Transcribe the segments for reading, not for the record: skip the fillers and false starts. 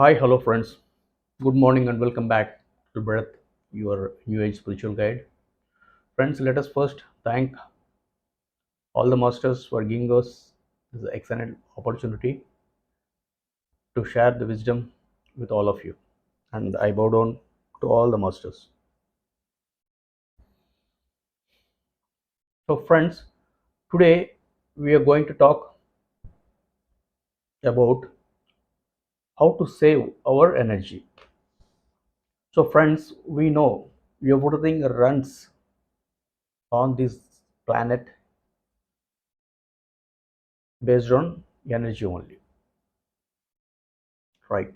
Hi, hello friends. Good morning and welcome back to Breath, your New Age spiritual guide. Friends, let us first thank all the masters for giving us this excellent opportunity to share the wisdom with all of you. And I bow down to all the masters. So, friends, today we are going to talk about how to save our energy. So, friends, we know everything runs on this planet based on energy only, right?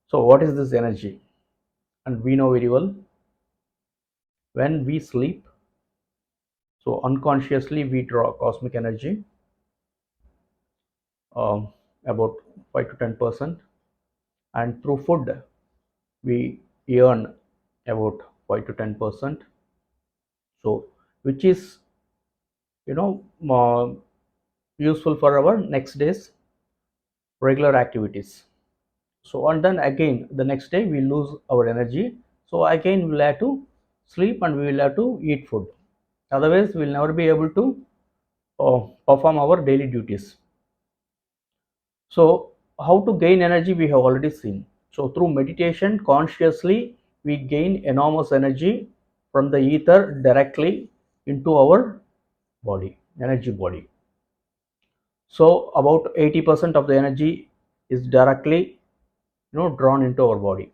So, what is this energy? And we know very well when we sleep, so unconsciously we draw cosmic energy, um, about 5 to 10%, and through food we earn about 5 to 10%. So, which is you know useful for our next day's regular activities. So, and then again the next day we lose our energy. So, again we'll have to sleep and we will have to eat food. Otherwise, we'll never be able to perform our daily duties. So, how to gain energy we have already seen. So, through meditation, consciously we gain enormous energy from the ether directly into our body, energy body. So, about 80% of the energy is directly drawn into our body.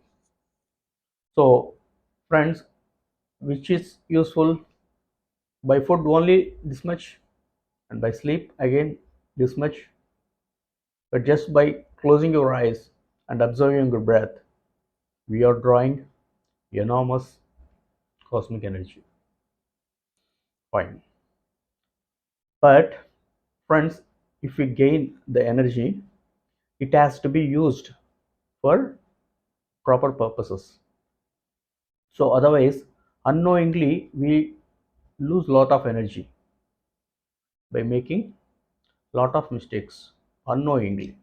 So, friends, which is useful by food only this much, and by sleep again this much, but just by closing your eyes and observing your breath, we are drawing enormous cosmic energy. Fine. But friends, if we gain the energy, it has to be used for proper purposes. So otherwise, unknowingly, we lose lot of energy by making lot of mistakes unknowingly.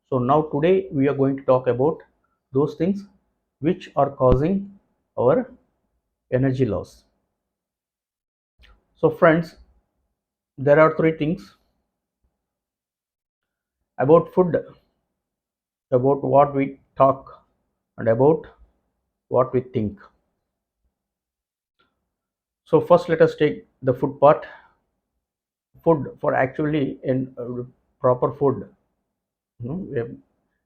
So now today we are going to talk about those things which are causing our energy loss. So friends, there are three things about food, about what we talk, and about what we think. So first let us take the food part. Food, for actually in proper food,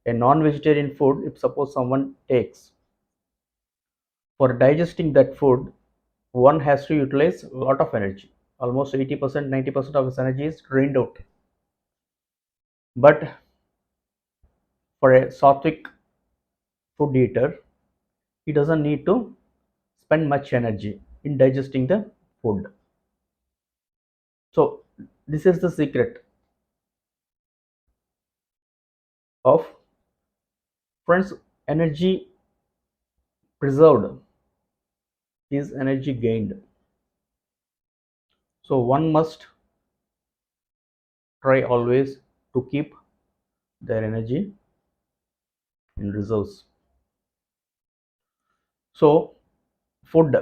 a non-vegetarian food, if suppose someone takes, for digesting that food, one has to utilize a lot of energy. Almost 80%, 90% of his energy is drained out. But for a sattvic food eater, he doesn't need to spend much energy in digesting the food. So this is the secret of, friends, energy preserved is energy gained. So one must try always to keep their energy in reserves. So food,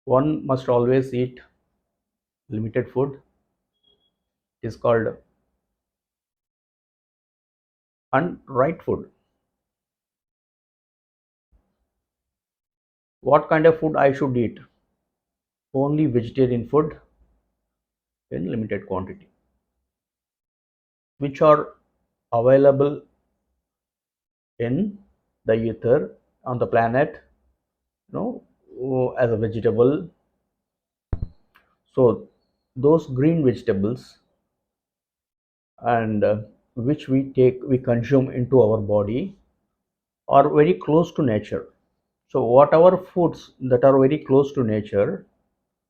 one must always eat limited food. It is called and right food. What kind of food I should eat? Only vegetarian food in limited quantity, which are available in the ether on the planet, as a vegetable. So those green vegetables, and which we consume into our body, are very close to nature. So whatever foods that are very close to nature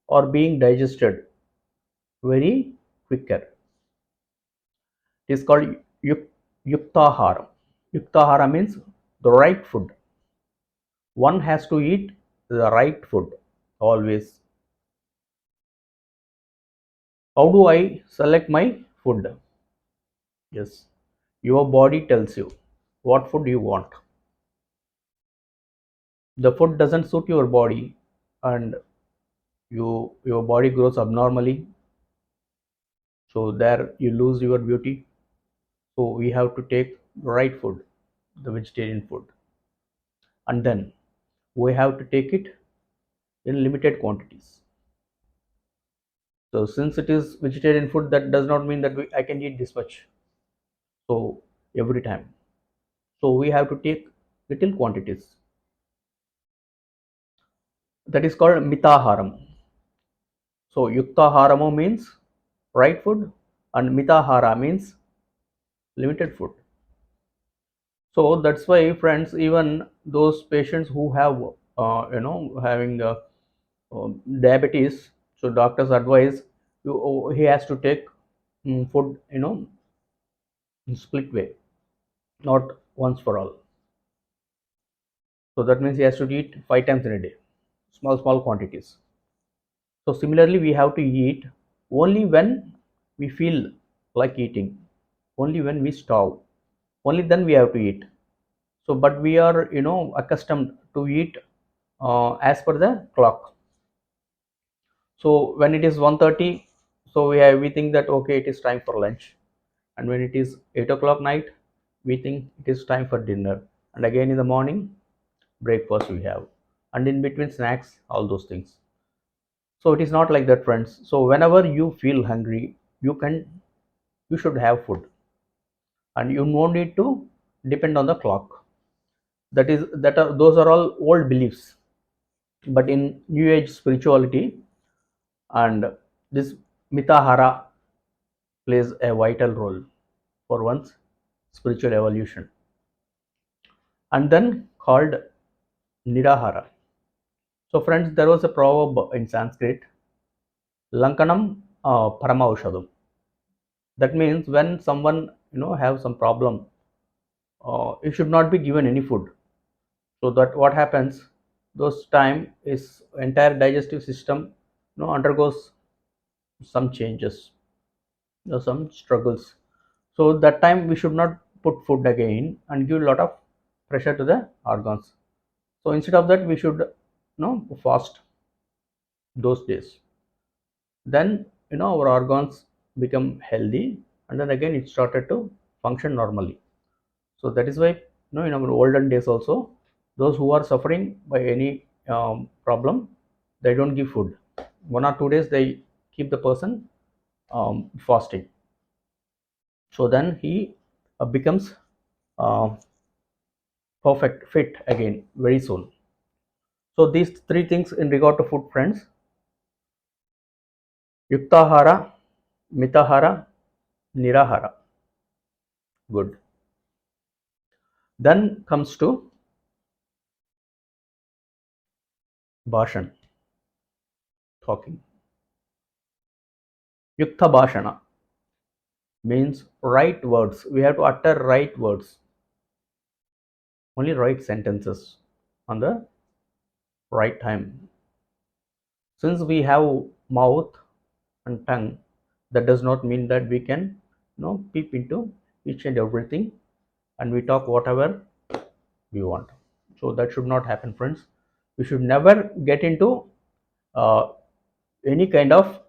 are being digested very quicker. It is called yuktahara. Yuktahara means the right food. One has to eat the right food always. How do I select my food? Yes, your body tells you what food you want. The food doesn't suit your body, and your body grows abnormally, so there you lose your beauty. So we have to take right food, the vegetarian food, and then we have to take it in limited quantities. So since it is vegetarian food, that does not mean that I can eat this much. So every time, so we have to take little quantities. That is called mitaharam. So yuktaharamo means right food, and mitahara means limited food. So that's why, friends, even those patients who have having diabetes, so doctors advise he has to take food in split way, not once for all. So that means he has to eat 5 times in a day, small quantities. So similarly, we have to eat only when we feel like eating, only when we starve, only then we have to eat. So but we are accustomed to eat as per the clock. So when it is 1:30, so we think that okay, it is time for lunch, and when it is 8 o'clock night, we think it is time for dinner, and again in the morning breakfast we have, and in between snacks, all those things. So it is not like that, friends. So whenever you feel hungry, you should have food, and you no need to depend on the clock. Those are all old beliefs. But in new age spirituality, and this mitahara plays a vital role for one's spiritual evolution, and then called nirahara. So friends, there was a proverb in Sanskrit, lankanam paramaushadam. That means when someone have some problem, you should not be given any food. So that what happens, those time is entire digestive system undergoes some changes, some struggles. So that time we should not put food again and give a lot of pressure to the organs. So instead of that, we should fast those days. Then our organs become healthy, and then again it started to function normally. So that is why in our olden days also, those who are suffering by any problem, they don't give food. 1 or 2 days they keep the person fasting. So then he becomes uh, perfect fit again very soon. So these three things in regard to food, friends: yuktahara, mitahara, nirahara. Good. Then comes to bhashan, talking. Yukta bhashana means right words. We have to utter right words, only right sentences on the right time. Since we have mouth and tongue, that does not mean that we can peep into each and everything and we talk whatever we want. So that should not happen, friends. We should never get into uh, any kind of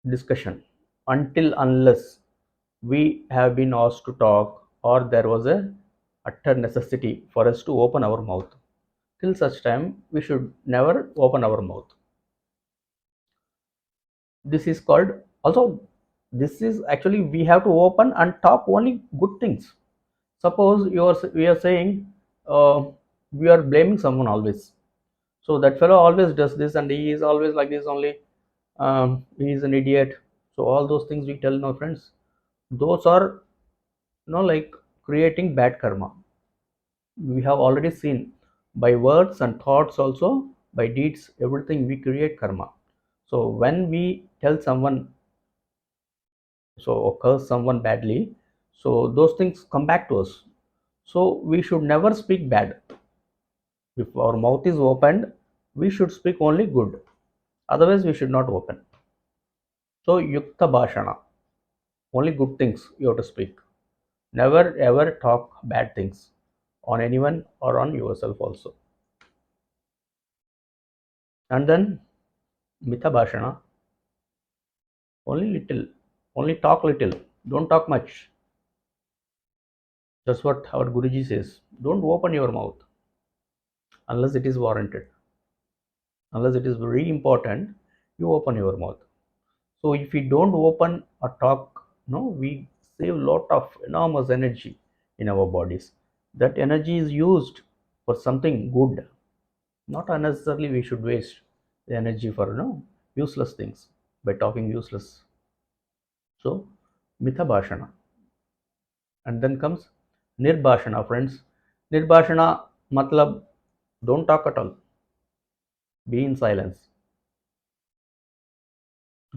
discussion until unless we have been asked to talk or there was a utter necessity for us to open our mouth. Till such time, we should never open our mouth. This is called also. This is actually we have to open and talk only good things. Suppose we are saying we are blaming someone always. So that fellow always does this and he is always like this only. He is an idiot. So all those things we tell our friends. Those are like creating bad karma. We have already seen by words and thoughts also, by deeds, everything we create karma. So when we tell someone, so or curse someone badly, so those things come back to us. So we should never speak bad. If our mouth is opened, we should speak only good. Otherwise, we should not open. So yukta bhashana. Only good things you have to speak. Never ever talk bad things on anyone or on yourself also. And then mitha bhashana, only little, only talk little, don't talk much. That's what our Guruji says. Don't open your mouth unless it is warranted. Unless it is very important, you open your mouth. So if we don't open or talk, no, we save lot of enormous energy in our bodies. That energy is used for something good. Not unnecessarily we should waste the energy for useless things by talking useless. So mitha bhashana. And then comes nirbhashana, friends. Nirbhashana matlab don't talk at all. Be in silence.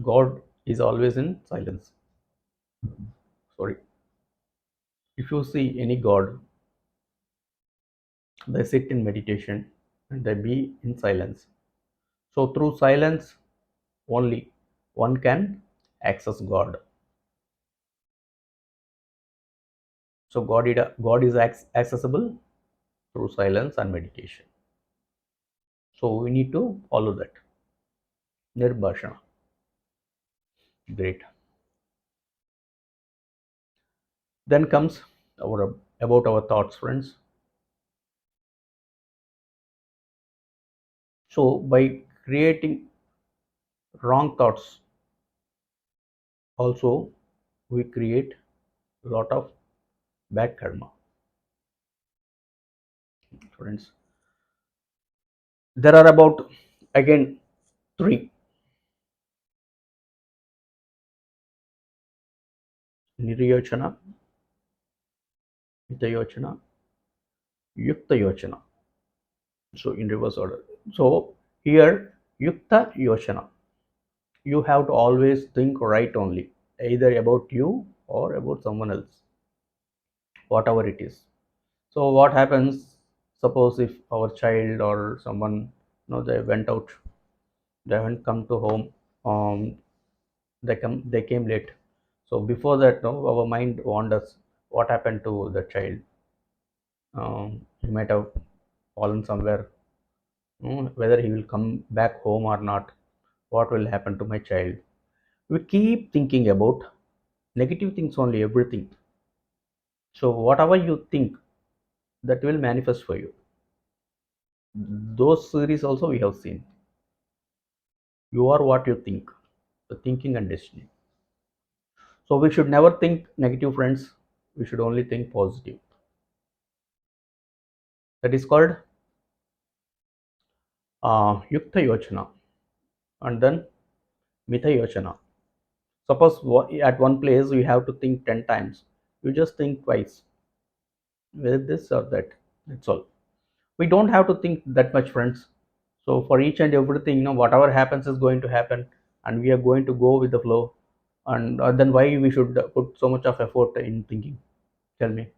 God is always in silence. Sorry. If you see any God, they sit in meditation and they be in silence. So through silence only one can access God. So God is accessible through silence and meditation. So we need to follow that. Nirbhashana. Great. Then comes our about our thoughts, friends. So by creating wrong thoughts, also we create a lot of bad karma, friends. There are about again three: niryochana, mitayochana, yukta yochana. So in reverse order. So here yukta yochana, you have to always think right only, either about you or about someone else, whatever it is. So what happens? Suppose if our child or someone, they went out, they haven't come to home, um, they came late. So before that, no, our mind wanders. What happened to the child? He might have fallen somewhere. Whether he will come back home or not. What will happen to my child? We keep thinking about negative things only, everything. So whatever you think, that will manifest for you. Those series also we have seen. You are what you think, the thinking and destiny. So we should never think negative, friends. We should only think positive. That is called yukta yochana. And then mitha yochana. Suppose at one place we have to think 10 times. You just think twice, whether this or that. That's all. We don't have to think that much, friends. So for each and everything, whatever happens is going to happen, and we are going to go with the flow. And then why we should put so much of effort in thinking? Tell me.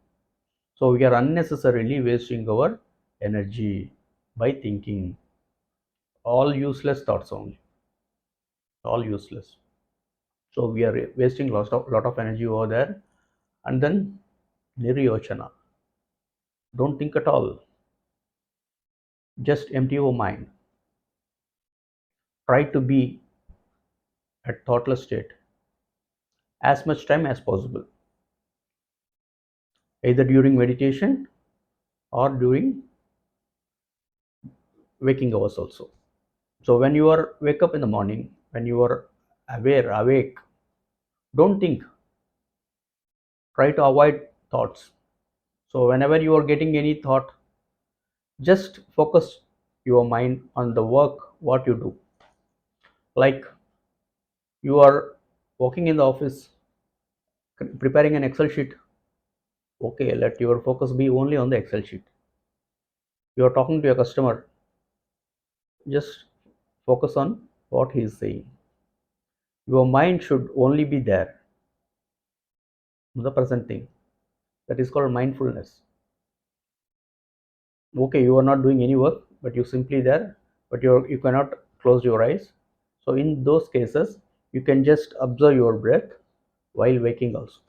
So we are unnecessarily wasting our energy by thinking all useless thoughts only, all useless. So we are wasting lot of energy over there. And then niryochana, don't think at all, just empty your mind, try to be at thoughtless state as much time as possible, either during meditation or during waking hours also. So when you are wake up in the morning, when you are awake, don't think, try to avoid thoughts. So whenever you are getting any thought, just focus your mind on the work what you do. Like you are working in the office, preparing an Excel sheet. Okay, let your focus be only on the Excel sheet. You are talking to your customer, just focus on what he is saying. Your mind should only be there, the present thing. That is called mindfulness. Okay, you are not doing any work, but you simply there, but you cannot close your eyes. So in those cases, you can just observe your breath while waking also.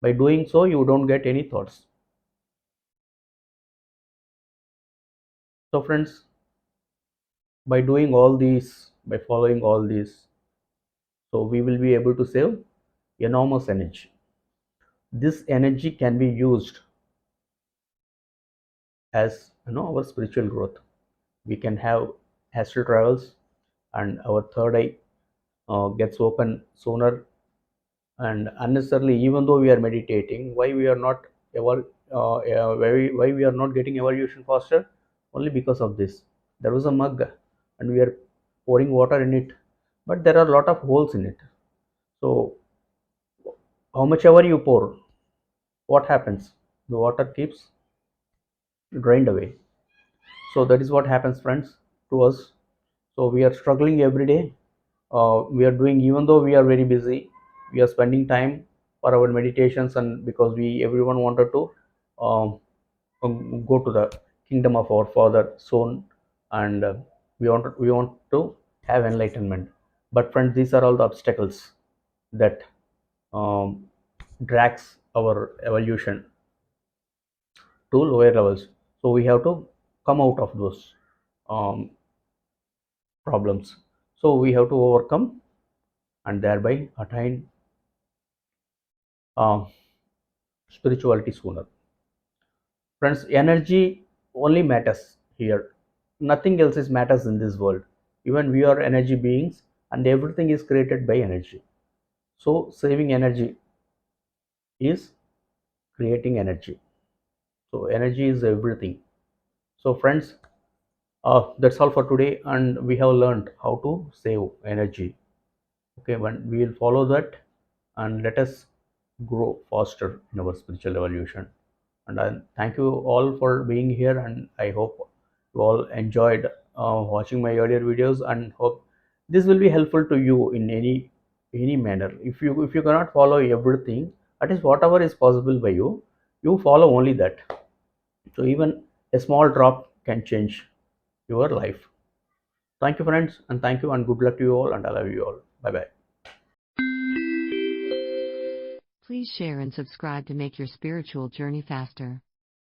By doing so, you don't get any thoughts. So friends, by doing all these, by following all these, so we will be able to save enormous energy. This energy can be used as our spiritual growth. We can have astral travels, and our third eye gets open sooner. And unnecessarily, even though we are meditating, why we are not why we are not getting evolution faster? Only because of this. There was a mug and we are pouring water in it, but there are a lot of holes in it. So how much ever you pour, what happens? The water keeps drained away. So that is what happens, friends, to us. So we are struggling every day. We are doing, even though we are very busy, we are spending time for our meditations, and because we everyone wanted to um, go to the kingdom of our Father soon, and we want to have enlightenment. But friends, these are all the obstacles that um, drags our evolution to lower levels. So we have to come out of those um, problems. So we have to overcome and thereby attain uh, spirituality sooner. Friends, energy only matters here. Nothing else is matters in this world. Even we are energy beings, and everything is created by energy. So saving energy is creating energy. So energy is everything. So friends, that's all for today, and we have learned how to save energy. Okay, when we will follow that, and let us grow faster in our spiritual evolution. And I thank you all for being here, and I hope you all enjoyed watching my earlier videos, and hope this will be helpful to you in any manner. If you cannot follow everything, at least whatever is possible by you, you follow only that. So even a small drop can change your life. Thank you, friends, and thank you, and good luck to you all, and I love you all. Bye bye. Please share and subscribe to make your spiritual journey faster.